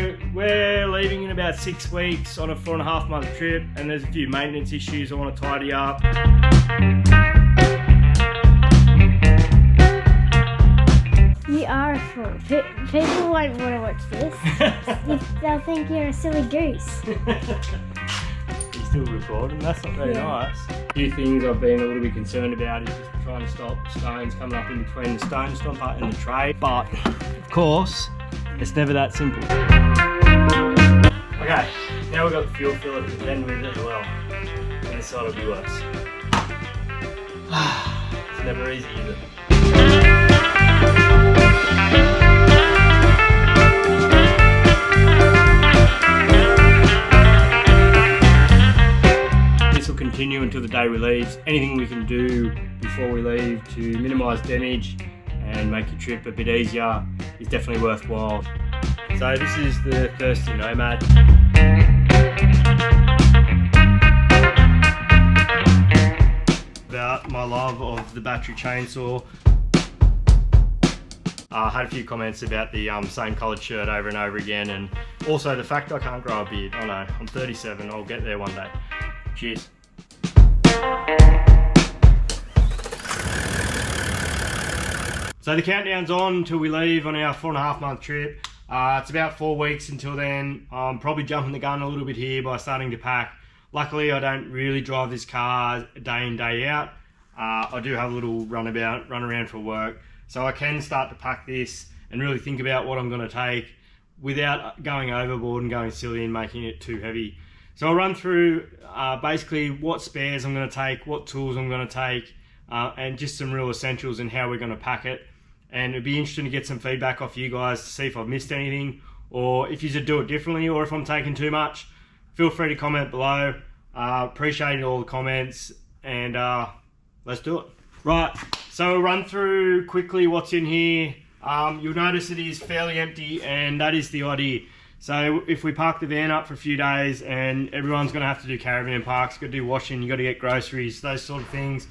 So we're leaving in about 6 weeks on a 4.5 month trip, and there's a few maintenance issues I want to tidy up. You are a fool. People won't want to watch this. They'll think you're a silly goose. He's still recording, that's not very nice. A few things I've been a little bit concerned about is just trying to stop stones coming up in between the stone stopper and the tray. But, of course, it's never that simple. Okay, now we've got the fuel filler to contend with as well. And this side will be worse. It's never easy, is it? This will continue until the day we leave. Anything we can do before we leave to minimise damage and make your trip a bit easier is definitely worthwhile. So this is the Thirsty Nomad. About my love of the battery chainsaw. I had a few comments about the same coloured shirt over and over again, and also the fact I can't grow a beard. I know, I'm 37, I'll get there one day. Cheers. So the countdown's on until we leave on our 4.5 month trip. It's about 4 weeks until then. I'm probably jumping the gun a little bit here by starting to pack. Luckily, I don't really drive this car day in, day out. I do have a little run around for work. So I can start to pack this and really think about what I'm going to take without going overboard and going silly and making it too heavy. So I'll run through basically what spares I'm going to take, what tools I'm going to take, and just some real essentials and how we're going to pack it. And it'd be interesting to get some feedback off you guys to see if I've missed anything, or if you should do it differently, or if I'm taking too much. Feel free to comment below. Appreciate all the comments, and let's do it. Right, so we'll run through quickly what's in here. You'll notice it is fairly empty, and that is the idea. So if we park the van up for a few days, and everyone's going to have to do caravan parks, got to do washing, you got to get groceries, those sort of things,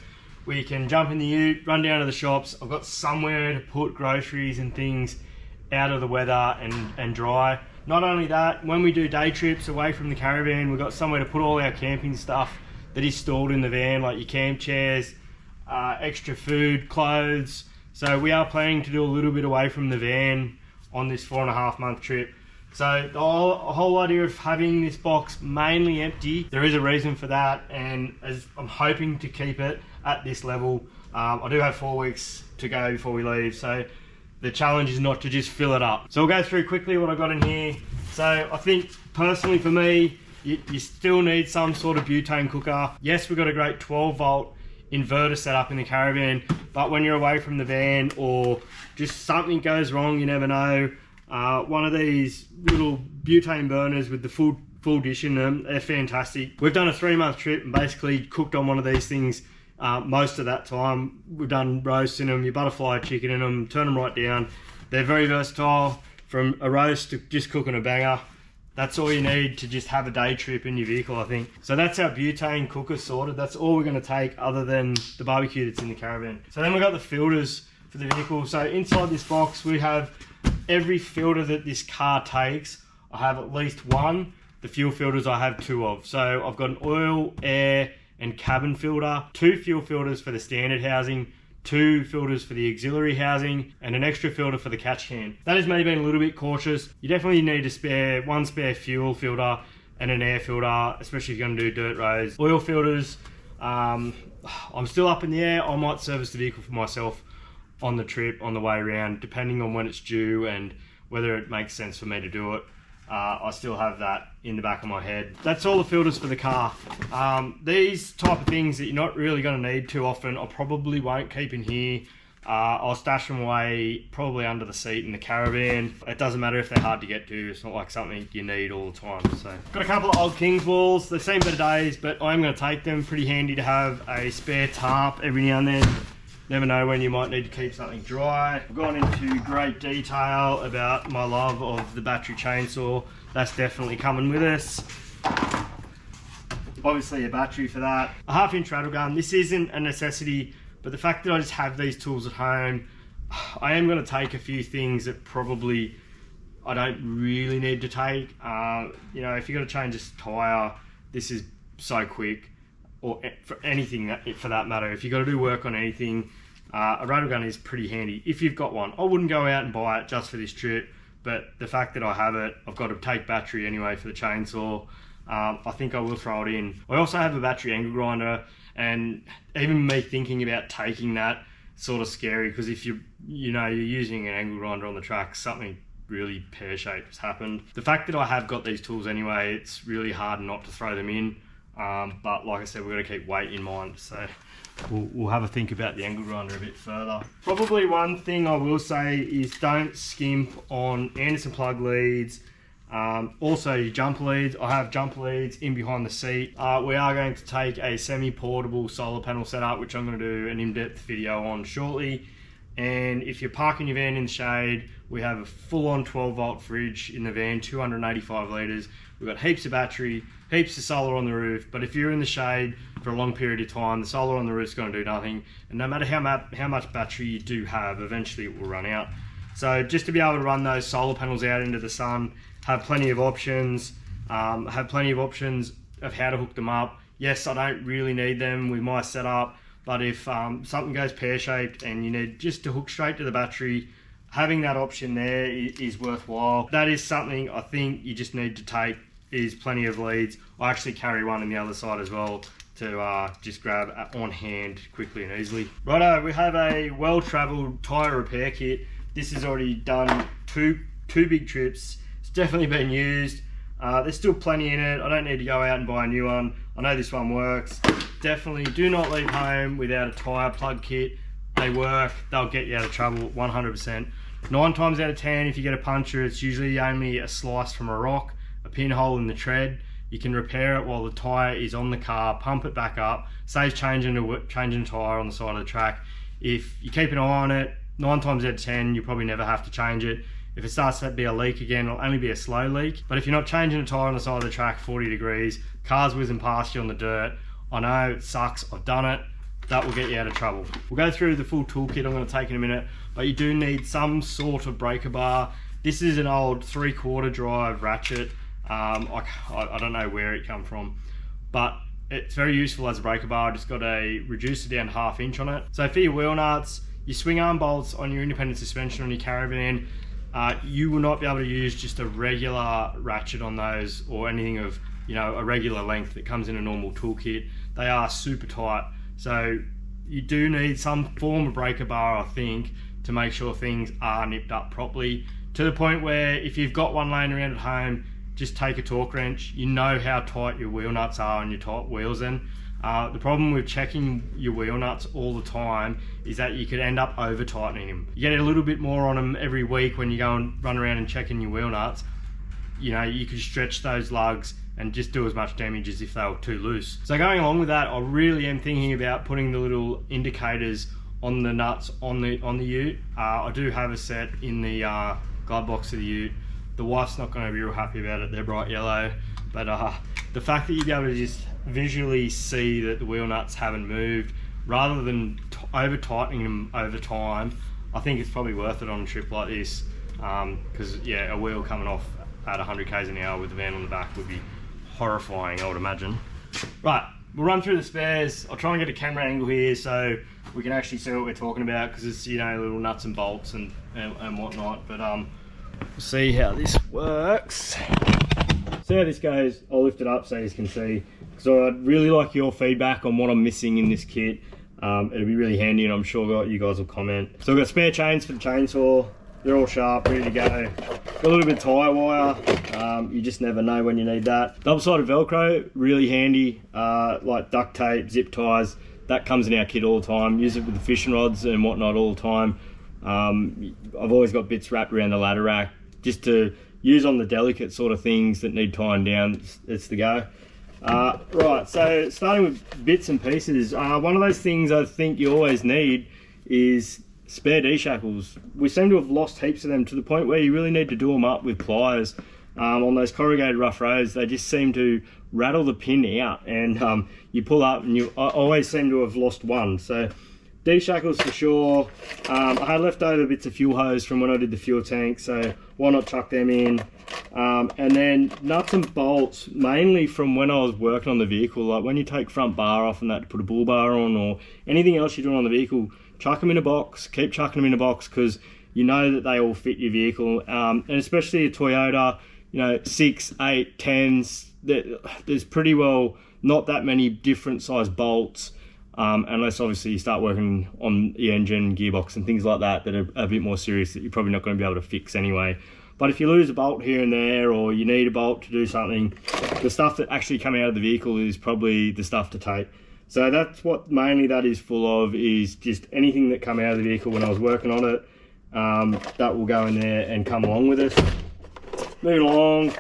we can jump in the ute, run down to the shops. I've got somewhere to put groceries and things out of the weather and dry. Not only that, when we do day trips away from the caravan, we've got somewhere to put all our camping stuff that is stored in the van, like your camp chairs, extra food, clothes. So we are planning to do a little bit away from the van on this 4.5 month trip. So the whole idea of having this box mainly empty, there is a reason for that, and as I'm hoping to keep it at this level. I do have 4 weeks to go before we leave, so the challenge is not to just fill it up. So we'll go through quickly what I got in here. So I think personally for me, you still need some sort of butane cooker. Yes, we've got a great 12 volt inverter set up in the caravan, but when you're away from the van or just something goes wrong, you never know. One of these little butane burners with the full dish in them, they're fantastic. We've done a 3-month trip and basically cooked on one of these things most of that time. We've done roasts in them, you butterfly chicken in them, turn them right down. They're very versatile, from a roast to just cooking a banger. That's all you need to just have a day trip in your vehicle, I think. So that's our butane cooker sorted. That's all we're going to take other than the barbecue that's in the caravan. So then we've got the filters for the vehicle. So inside this box we have every filter that this car takes. I have at least one. The fuel filters I have 2 of. So I've got an oil, air and cabin filter, 2 fuel filters for the standard housing, 2 filters for the auxiliary housing, and an extra filter for the catch can. That is me being a little bit cautious. You definitely need one spare fuel filter and an air filter, especially if you're going to do dirt roads. Oil filters, I'm still up in the air. I might service the vehicle for myself on the trip, on the way around, depending on when it's due and whether it makes sense for me to do it. I still have that in the back of my head. That's all the filters for the car. These type of things that you're not really going to need too often, I probably won't keep in here. I'll stash them away probably under the seat in the caravan. It doesn't matter if they're hard to get to. It's not like something you need all the time. So got a couple of old Kings walls. They've seen better days, but I'm going to take them. Pretty handy to have a spare tarp every now and then. Never know when you might need to keep something dry. I've gone into great detail about my love of the battery chainsaw. That's definitely coming with us. Obviously a battery for that. A 1/2 inch rattle gun. This isn't a necessity, but the fact that I just have these tools at home, I am going to take a few things that probably I don't really need to take. You know, if you got to change this tyre, this is so quick, or for anything for that matter. If you got to do work on anything, a rattle gun is pretty handy if you've got one. I wouldn't go out and buy it just for this trip, but the fact that I have it, I've got to take battery anyway for the chainsaw. I think I will throw it in. I also have a battery angle grinder, and even me thinking about taking that, sort of scary, because if you're using an angle grinder on the track, something really pear-shaped has happened. The fact that I have got these tools anyway, it's really hard not to throw them in. But like I said, we've got to keep weight in mind, so we'll have a think about the angle grinder a bit further. Probably one thing I will say is don't skimp on Anderson plug leads. Also your jumper leads. I have jumper leads in behind the seat. We are going to take a semi-portable solar panel setup, which I'm going to do an in-depth video on shortly. And if you're parking your van in the shade, we have a full-on 12-volt fridge in the van, 285 litres. We've got heaps of battery, heaps of solar on the roof. But if you're in the shade for a long period of time, the solar on the roof is going to do nothing. And no matter how much battery you do have, eventually it will run out. So just to be able to run those solar panels out into the sun, have plenty of options, of how to hook them up. Yes, I don't really need them with my setup, but if something goes pear-shaped and you need just to hook straight to the battery, having that option there is worthwhile. That is something I think you just need to take, is plenty of leads. I actually carry one on the other side as well to just grab on hand quickly and easily. Righto, we have a well-travelled tyre repair kit. This has already done two big trips. It's definitely been used. There's still plenty in it. I don't need to go out and buy a new one. I know this one works. Definitely do not leave home without a tyre plug kit. They work. They'll get you out of trouble 100%. 9 times out of 10, if you get a puncture, it's usually only a slice from a rock, a pinhole in the tread. You can repair it while the tyre is on the car, pump it back up, saves changing the tyre on the side of the track. If you keep an eye on it, 9 times out of 10, you probably never have to change it. If it starts to be a leak again, it'll only be a slow leak. But if you're not changing a tyre on the side of the track 40 degrees, car's whizzing past you on the dirt, I know it sucks, I've done it, that will get you out of trouble. We'll go through the full toolkit I'm going to take in a minute, but you do need some sort of breaker bar. This is an old 3/4 drive ratchet. I don't know where it come from, but it's very useful as a breaker bar. I just got a reducer down 1/2 inch on it. So for your wheel nuts, your swing arm bolts on your independent suspension on your caravan, you will not be able to use just a regular ratchet on those, or anything of a regular length that comes in a normal toolkit. They are super tight, so you do need some form of breaker bar, I think, to make sure things are nipped up properly, to the point where if you've got one laying around at home, just take a torque wrench. You know how tight your wheel nuts are on your tight wheels then. The problem with checking your wheel nuts all the time is that you could end up over tightening them. You get a little bit more on them every week when you go and run around and checking your wheel nuts. You could stretch those lugs and just do as much damage as if they were too loose. So going along with that, I really am thinking about putting the little indicators on the nuts on the ute. I do have a set in the glove box of the ute. The wife's not going to be real happy about it. They're bright yellow, but the fact that you'll be able to just visually see that the wheel nuts haven't moved, rather than over tightening them over time, I think it's probably worth it on a trip like this, because a wheel coming off at 100 k's an hour with the van on the back would be horrifying, I would imagine. Right, we'll run through the spares. I'll try and get a camera angle here so we can actually see what we're talking about, because it's little nuts and bolts and whatnot, but we'll see how this works. See how this goes. I'll lift it up so you can see, because I'd really like your feedback on what I'm missing in this kit. It'll be really handy, and I'm sure you guys will comment. So we've got spare chains for the chainsaw. They're all sharp, ready to go. Got a little bit of tyre wire. You just never know when you need that. Double-sided Velcro, really handy. Like duct tape, zip ties. That comes in our kit all the time. Use it with the fishing rods and whatnot all the time. I've always got bits wrapped around the ladder rack just to use on the delicate sort of things that need tying down. It's the go. Right, so starting with bits and pieces, one of those things I think you always need is spare D-shackles. We seem to have lost heaps of them, to the point where you really need to do them up with pliers. On those corrugated rough roads, they just seem to rattle the pin out, and you pull up and I always seem to have lost one. So these shackles for sure. I had leftover bits of fuel hose from when I did the fuel tank, so why not chuck them in. And then nuts and bolts, mainly from when I was working on the vehicle, like when you take front bar off and that to put a bull bar on, or anything else you're doing on the vehicle, chuck them in a box, keep chucking them in a box, because you know that they all fit your vehicle. And especially a Toyota, you know, 6, 8, 10s, there's pretty well not that many different size bolts, unless obviously you start working on the engine, gearbox and things like that are a bit more serious, that you're probably not going to be able to fix anyway. But if you lose a bolt here and there, or you need a bolt to do something, the stuff that actually come out of the vehicle is probably the stuff to take. So that's what mainly that is full of, is just anything that come out of the vehicle when I was working on it, that will go in there and come along with us. Moving along,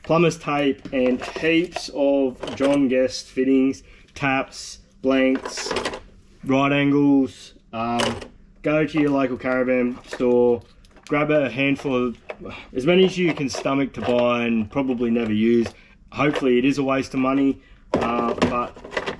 plumber's tape and heaps of John Guest fittings, taps, blanks, right angles. Go to your local caravan store, grab a handful of, as many as you can stomach to buy and probably never use. Hopefully it is a waste of money, but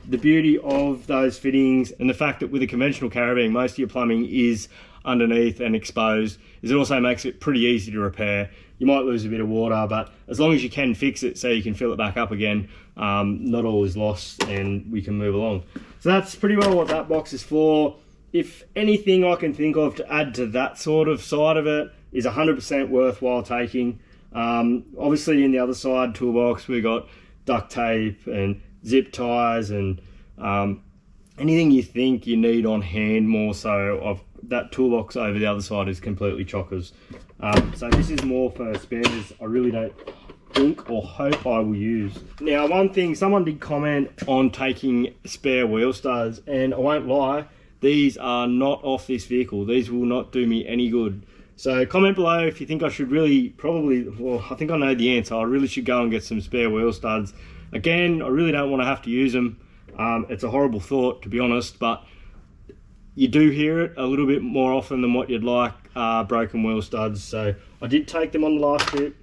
the beauty of those fittings and the fact that with a conventional caravan most of your plumbing is underneath and exposed is it also makes it pretty easy to repair. You might lose a bit of water, but as long as you can fix it so you can fill it back up again, not all is lost and we can move along. So that's pretty well what that box is for. If anything I can think of to add to that sort of side of it is 100% worthwhile taking. Obviously in the other side toolbox we got duct tape and zip ties and anything you think you need on hand more so. Of that toolbox over the other side is completely chockers. So this is more for spares I really don't think or hope I will use. Now one thing, someone did comment on taking spare wheel studs, and I won't lie, these are not off this vehicle. These will not do me any good. So comment below if you think I should really, well, I think I know the answer. I really should go and get some spare wheel studs. Again, I really don't want to have to use them. It's a horrible thought, to be honest, but you do hear it a little bit more often than what you'd like, broken wheel studs. So I did take them on the last trip.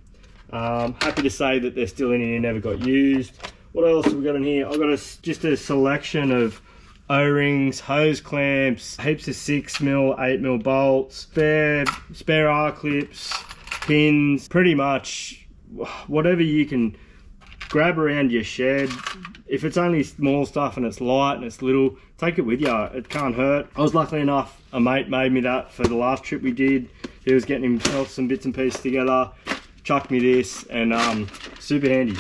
Happy to say that they're still in here, never got used. What else have we got in here? I've got just a selection of O-rings, hose clamps, heaps of 6mm, 8mm bolts, spare R-clips, pins, pretty much whatever you can grab around your shed. If it's only small stuff and it's light and it's little, take it with you, it can't hurt. I was lucky enough, a mate made me that for the last trip we did. He was getting himself some bits and pieces together, chucked me this, and super handy.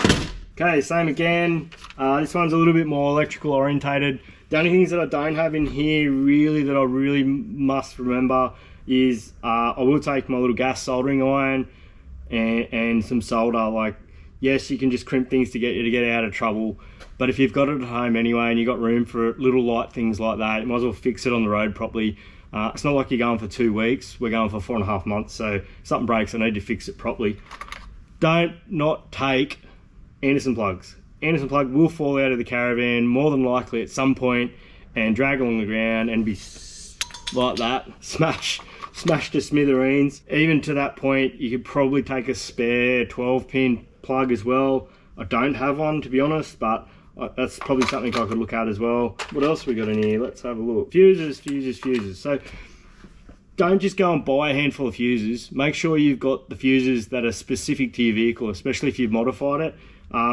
Okay, same again. This one's a little bit more electrical orientated. The only things that I don't have in here really that I really must remember is I will take my little gas soldering iron and some solder. Like, yes, you can just crimp things to get you to get out of trouble, but if you've got it at home anyway and you've got room for little light things like that, you might as well fix it on the road properly. It's not like you're going for 2 weeks, we're going for 4.5 months, so if something breaks I need to fix it properly. Don't not take Anderson plugs. Anderson plug will fall out of the caravan more than likely at some point and drag along the ground and be like that, smashed to smithereens. Even to that point you could probably take a spare 12-pin plug as well. I don't have one, to be honest, but that's probably something I could look at as well. What else we got in here? Let's have a look. Fuses. So don't just go and buy a handful of fuses. Make sure you've got the fuses that are specific to your vehicle, especially if you've modified it.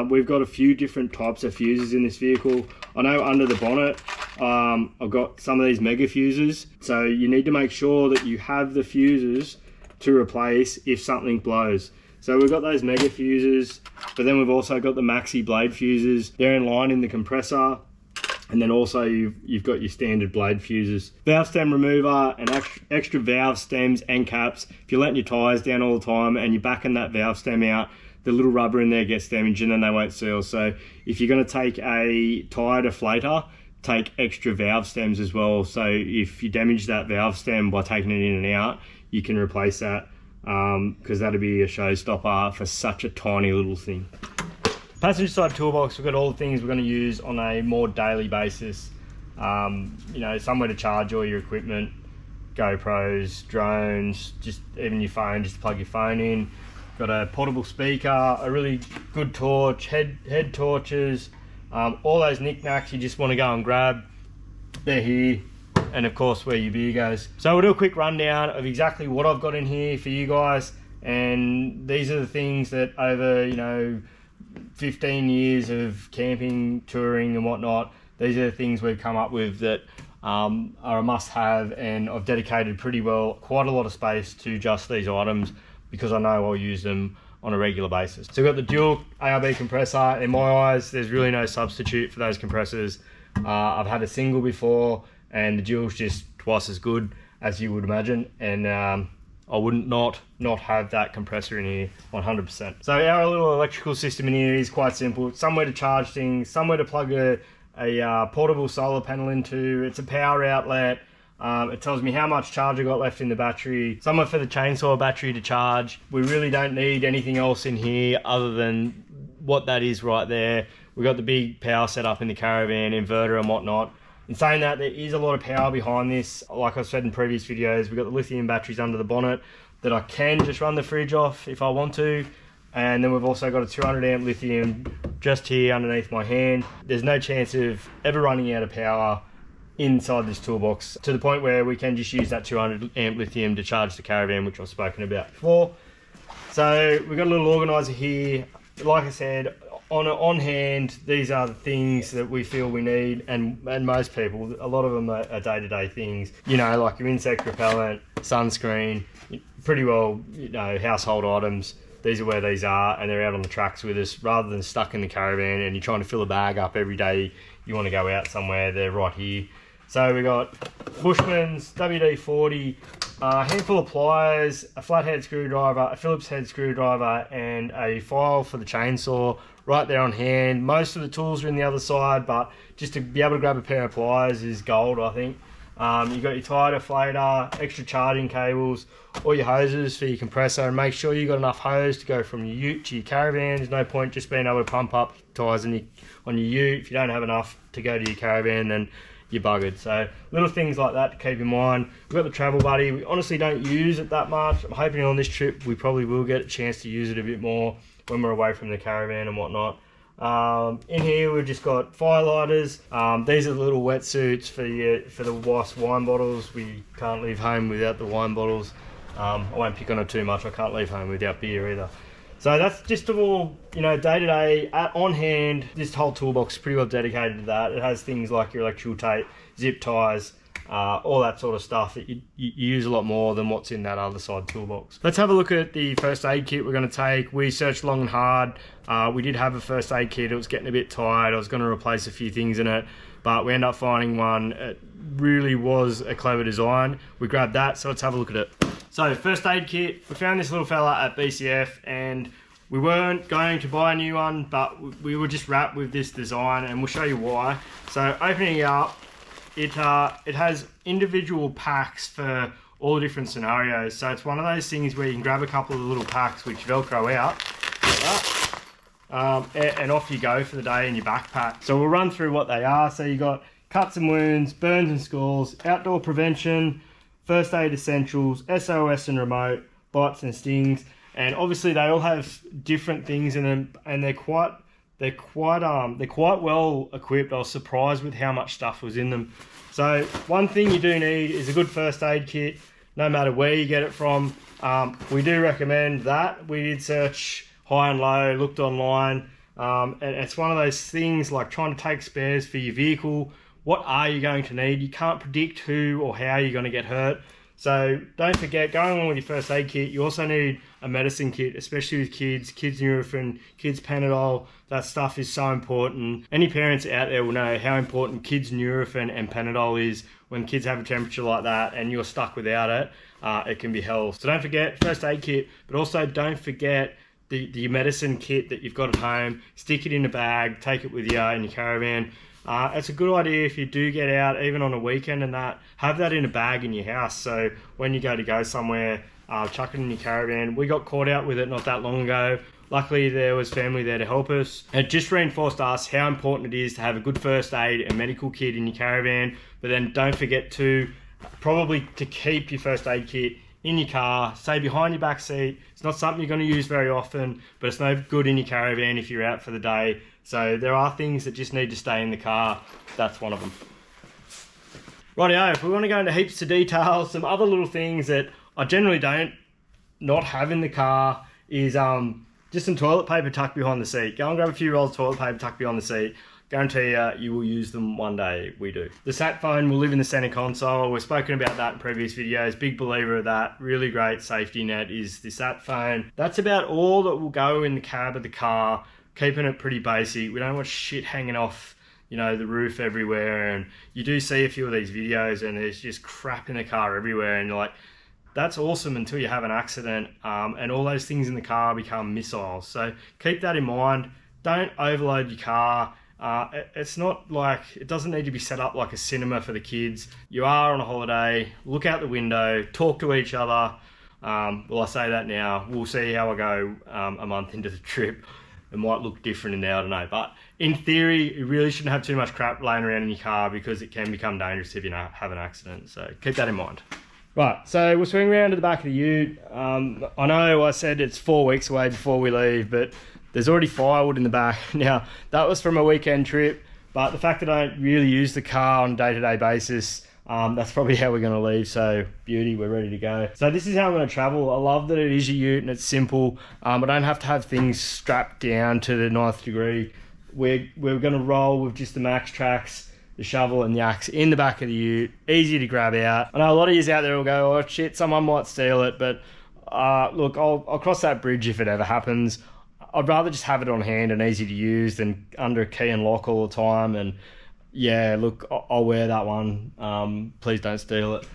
We've got a few different types of fuses in this vehicle. I know under the bonnet I've got some of these mega fuses, so you need to make sure that you have the fuses to replace if something blows. So we've got those mega fuses, but then we've also got the maxi blade fuses. They're in line in the compressor, and then also you've got your standard blade fuses. Valve stem remover and extra valve stems and caps. If you're letting your tyres down all the time and you're backing that valve stem out, the little rubber in there gets damaged and then they won't seal. So if you're going to take a tyre deflator, take extra valve stems as well. So if you damage that valve stem by taking it in and out, you can replace that, because that'll be a showstopper for such a tiny little thing. Passenger side toolbox, we've got all the things we're going to use on a more daily basis. You know, somewhere to charge all your equipment, GoPros, drones, just even your phone, just to plug your phone in. Got a portable speaker, a really good torch, head torches, all those knickknacks you just want to go and grab, they're here. and of course where your beer goes. So we'll do a quick rundown of exactly what I've got in here for you guys, and these are the things that over, you know, 15 years of camping, touring and whatnot, these are the things we've come up with that are a must-have, and I've dedicated quite a lot of space to just these items because I know I'll use them on a regular basis. So we've got the dual ARB compressor. In my eyes, there's really no substitute for those compressors. I've had a single before, and the dual's just twice as good as you would imagine, and I wouldn't not have that compressor in here 100%. So our little electrical system in here is quite simple. It's somewhere to charge things, somewhere to plug a portable solar panel into. It's a power outlet. It tells me how much charge I got left in the battery. Somewhere for the chainsaw battery to charge. We really don't need anything else in here other than what that is right there. We've got the big power setup in the caravan, inverter and whatnot. In saying that, there is a lot of power behind this. Like I've said in previous videos, we've got the lithium batteries under the bonnet that I can just run the fridge off if I want to. And then we've also got a 200 amp lithium just here underneath my hand. There's no chance of ever running out of power inside this toolbox, to the point where we can just use that 200 amp lithium to charge the caravan, which I've spoken about before. So we've got a little organizer here. Like I said, on hand, these are the things that we feel we need, and most people, a lot of them are day-to-day things, you know, like your insect repellent, sunscreen, pretty well, you know, household items. These are where these are, and they're out on the tracks with us rather than stuck in the caravan and you're trying to fill a bag up every day you want to go out somewhere. They're right here. So we got Bushman's WD-40, a handful of pliers, a flathead screwdriver, a Phillips head screwdriver, and a file for the chainsaw right there on hand. Most of the tools are in the other side, but just to be able to grab a pair of pliers is gold, I think. You've got your tire deflator, extra charging cables, all your hoses for your compressor, and make sure you've got enough hose to go from your ute to your caravan. There's no point just being able to pump up tires on your ute. If you don't have enough to go to your caravan, then you're buggered. So little things like that to keep in mind. We've got the Travel Buddy. We honestly don't use it that much. I'm hoping on this trip we probably will get a chance to use it a bit more when we're away from the caravan and whatnot. In here we've just got fire lighters. These are the little wetsuits for the wife's wine bottles. We can't leave home without the wine bottles. I won't pick on it too much. I can't leave home without beer either. So that's just all, you know, day to day, on hand. This whole toolbox is pretty well dedicated to that. It has things like your electrical tape, zip ties, all that sort of stuff that you use a lot more than what's in that other side toolbox. Let's have a look at the first aid kit we're going to take. We searched long and hard. We did have a first aid kit. It was getting a bit tired. I was going to replace a few things in it, but we ended up finding one. It really was a clever design. We grabbed that, so let's have a look at it. So first aid kit, we found this little fella at BCF, and we weren't going to buy a new one, but we were just wrapped with this design, and we'll show you why. So opening it up, it has individual packs for all the different scenarios. So it's one of those things where you can grab a couple of the little packs which Velcro out, like that, and off you go for the day in your backpack. So we'll run through what they are. So you got cuts and wounds, burns and scalds, outdoor prevention, first aid essentials, SOS and remote, bites and stings, and obviously they all have different things in them, and they're quite well equipped. I was surprised with how much stuff was in them. So one thing you do need is a good first aid kit, no matter where you get it from. We do recommend that. We did search high and low, looked online, and it's one of those things like trying to take spares for your vehicle. What are you going to need? You can't predict who or how you're going to get hurt. So don't forget, going along with your first aid kit, you also need a medicine kit, especially with kids Nurofen, kids Panadol. That stuff is so important. Any parents out there will know how important kids Nurofen and Panadol is. When kids have a temperature like that and you're stuck without it, it can be hell. So don't forget first aid kit, but also don't forget the medicine kit that you've got at home. Stick it in a bag, take it with you in your caravan. It's a good idea if you do get out, even on a weekend and that, have that in a bag in your house. So when you go somewhere, chuck it in your caravan. We got caught out with it not that long ago. Luckily there was family there to help us. It just reinforced us how important it is to have a good first aid and medical kit in your caravan. But then don't forget to keep your first aid kit in your car, say behind your back seat. It's not something you're going to use very often, but it's no good in your caravan if you're out for the day. So there are things that just need to stay in the car. That's one of them. Rightio, if we want to go into heaps of details, some other little things that I generally don't not have in the car is just some toilet paper tucked behind the seat. Go and grab a few rolls of toilet paper tucked behind the seat. Guarantee you will use them one day. We do. The sat phone will live in the center console. We've spoken about that in previous videos. Big believer of that. Really great safety net is the sat phone. That's about all that will go in the cab of the car. Keeping it pretty basic. We don't want shit hanging off, you know, the roof everywhere. And you do see a few of these videos and there's just crap in the car everywhere. And you're like, that's awesome until you have an accident. And all those things in the car become missiles. So keep that in mind. Don't overload your car. It's not like, it doesn't need to be set up like a cinema for the kids. You are on a holiday, look out the window, talk to each other. Well, I say that now, we'll see how I go a month into the trip. It might look different in there, I don't know. But in theory, you really shouldn't have too much crap laying around in your car because it can become dangerous if you have an accident. So keep that in mind. Right, so we'll swing around to the back of the ute. I know I said it's 4 weeks away before we leave, but there's already firewood in the back. Now, that was from a weekend trip, but the fact that I don't really use the car on a day-to-day basis, that's probably how we're going to leave. So, beauty, we're ready to go. So this is how I'm going to travel. I love that it is a ute and it's simple. I don't have to have things strapped down to the 9th degree. We're going to roll with just the Max Tracks, the shovel and the axe in the back of the ute. Easy to grab out. I know a lot of yous out there will go, oh shit, someone might steal it, but look, I'll cross that bridge if it ever happens. I'd rather just have it on hand and easy to use than under key and lock all the time. And yeah, look, I'll wear that one. Please don't steal it.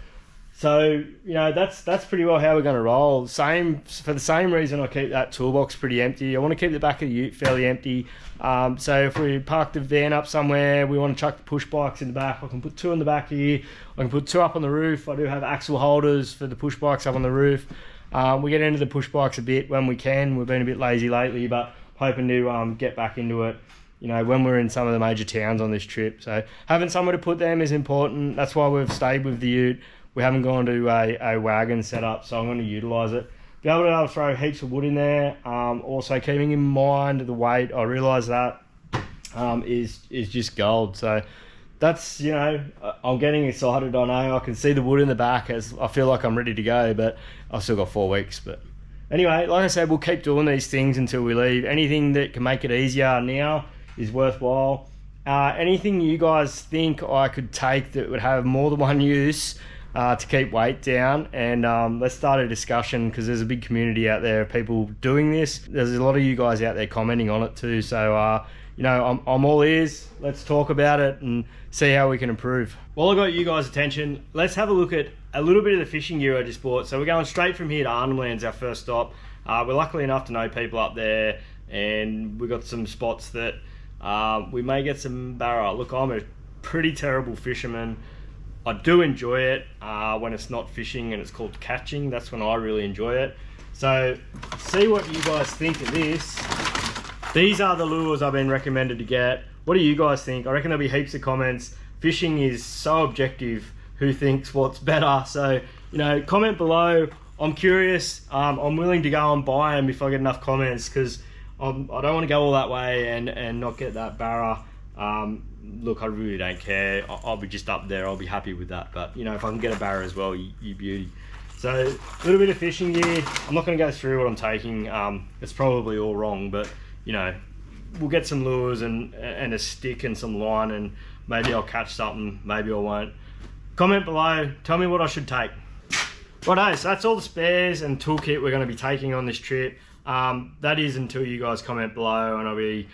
So, you know, that's pretty well how we're going to roll. For the same reason I keep that toolbox pretty empty. I want to keep the back of the ute fairly empty. So if we park the van up somewhere, we want to chuck the push bikes in the back. I can put 2 in the back here. I can put 2 up on the roof. I do have axle holders for the push bikes up on the roof. We get into the push bikes a bit when we can. We've been a bit lazy lately, but hoping to get back into it, you know, when we're in some of the major towns on this trip. So having somewhere to put them is important. That's why we've stayed with the ute. We haven't gone to a wagon setup, so I'm going to utilise it. Be able to throw heaps of wood in there. Also keeping in mind the weight, I realise that is just gold. So that's, you know, I'm getting excited. I know I can see the wood in the back as I feel like I'm ready to go, but I've still got 4 weeks. But anyway, like I said, we'll keep doing these things until we leave. Anything that can make it easier now is worthwhile. Anything you guys think I could take that would have more than one use to keep weight down, and let's start a discussion, because there's a big community out there of people doing this. There's a lot of you guys out there commenting on it too, so you know, I'm all ears. Let's talk about it and see how we can improve. While I got you guys' attention, let's have a look at a little bit of the fishing gear I just bought. So we're going straight from here to Arnhem Land's our first stop. We're lucky enough to know people up there, and we've got some spots that we may get some barra. Look, I'm a pretty terrible fisherman. I do enjoy it when it's not fishing and it's called catching. That's when I really enjoy it. So see what you guys think of this. These are the lures I've been recommended to get. What do you guys think? I reckon there'll be heaps of comments. Fishing is so objective. Who thinks what's better? So, you know, comment below. I'm curious. I'm willing to go and buy them if I get enough comments, because I don't want to go all that way and not get that barra. Look, I really don't care. I'll be just up there. I'll be happy with that. But, you know, if I can get a barra as well, you beauty. So, a little bit of fishing gear. I'm not going to go through what I'm taking. It's probably all wrong, but, you know, we'll get some lures and a stick and some line, and maybe I'll catch something, maybe I won't. Comment below. Tell me what I should take. Righto, so that's all the spares and toolkit we're going to be taking on this trip. That is until you guys comment below, and I'll be